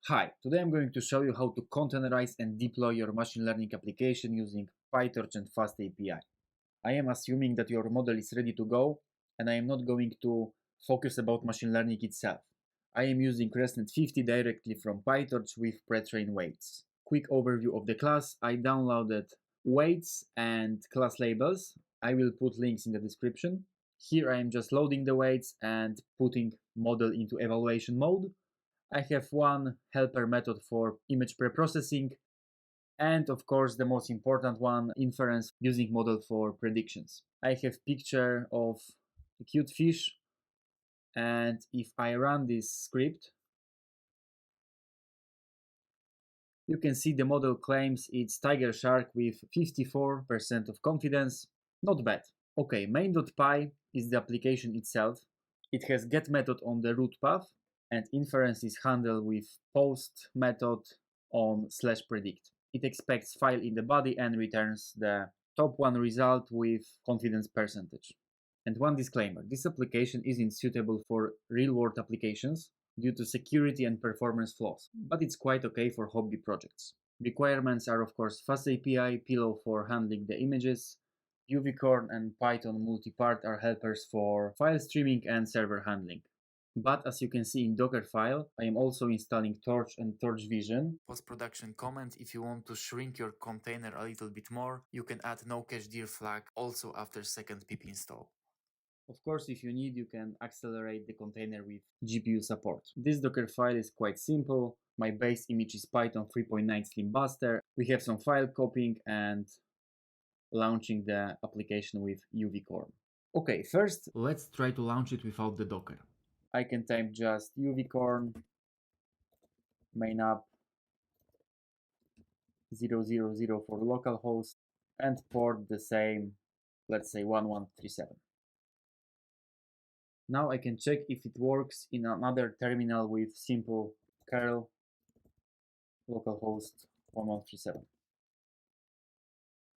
Hi, today I'm going to show you how to containerize and deploy your machine learning application using PyTorch and Fast API. I am assuming that your model is ready to go, and I am not going to focus about machine learning itself. I am using ResNet 50 directly from PyTorch with pre-trained weights. Quick overview of the class: I downloaded weights and class labels. I will put links in the description. Here I am just loading the weights and putting model into evaluation mode. I have one helper method for image preprocessing, and of course the most important one, inference using model for predictions. I have picture of a cute fish, and if I run this script, you can see the model claims it's tiger shark with 54% of confidence. Not bad. Okay, main.py is the application itself. It has get method on the root path, and inference is handled with post method on /predict. It expects file in the body and returns the top one result with confidence percentage. And one disclaimer: this application isn't suitable for real-world applications due to security and performance flaws, but it's quite okay for hobby projects. Requirements are of course Fast API, Pillow for handling the images, uvicorn and python-multipart are helpers for file streaming and server handling. But as you can see in Dockerfile, I am also installing Torch and Torch Vision. Post-production comment: if you want to shrink your container a little bit more, you can add no cache dir flag also after second pip install. Of course, if you need, you can accelerate the container with GPU support. This Docker file is quite simple. My base image is Python 3.9 Slim Buster. We have some file copying and launching the application with uvicorn. Okay, first let's try to launch it without the Docker. I can type just uvicorn main app 000 for localhost and port the same, let's say 1137. Now I can check if it works in another terminal with simple curl localhost 1137.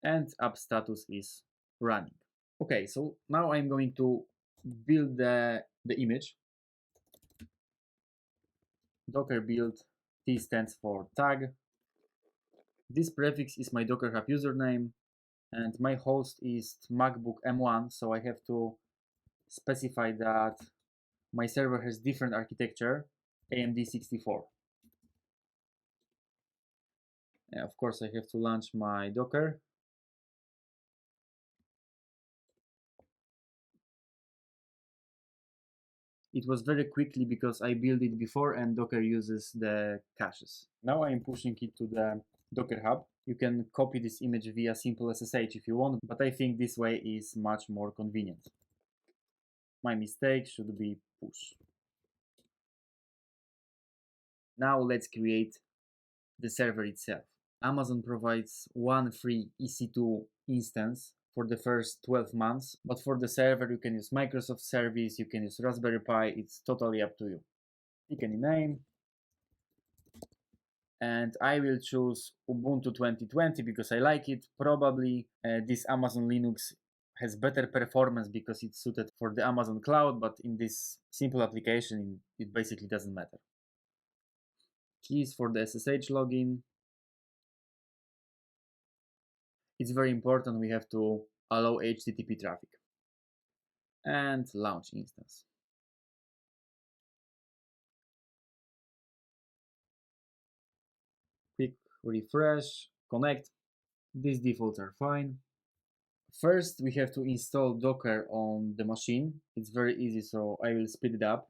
And app status is running. Okay, so now I'm going to build the image. Docker build, T stands for tag. This prefix is my Docker Hub username, and my host is MacBook M1, so I have to specify that my server has different architecture, AMD 64. And of course, I have to launch my Docker. It was very quickly because I built it before and Docker uses the caches. Now I'm pushing it to the Docker Hub. You can copy this image via simple SSH if you want, but I think this way is much more convenient. My mistake should be push. Now let's create the server itself. Amazon provides one free EC2 instance for the first 12 months, but for the server you can use Microsoft service, you can use Raspberry Pi, it's totally up to you. Pick any name, and I will choose Ubuntu 2020 because I like it. Probably this Amazon Linux has better performance because it's suited for the Amazon cloud, but in this simple application it basically doesn't matter. Keys for the SSH login. It's very important, we have to allow HTTP traffic. And launch instance. Quick refresh, connect. These defaults are fine. First, we have to install Docker on the machine. It's very easy, so I will speed it up.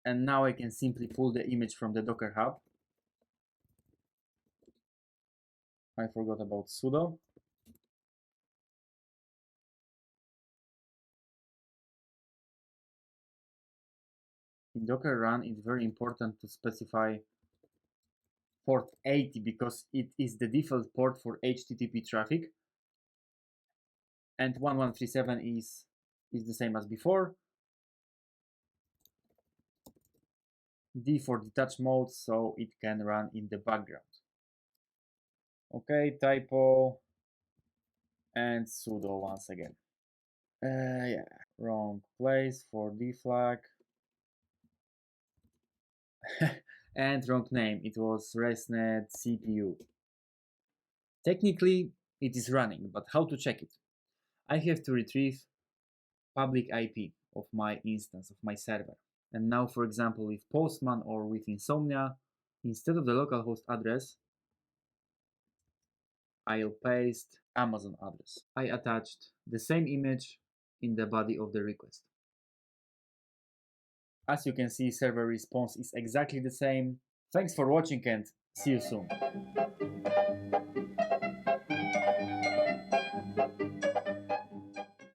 And now I can simply pull the image from the Docker Hub. I forgot about sudo. In Docker run, it's very important to specify port 80 because it is the default port for HTTP traffic. And 1137 is the same as before. D for detach mode, so it can run in the background. Okay, typo and sudo once again. Yeah, wrong place for D flag. And wrong name, it was ResNet CPU. Technically, it is running, but how to check it? I have to retrieve public IP of my instance, of my server. And now, for example, with Postman or with Insomnia, instead of the localhost address, I'll paste Amazon address. I attached the same image in the body of the request. As you can see, server response is exactly the same. Thanks for watching and see you soon.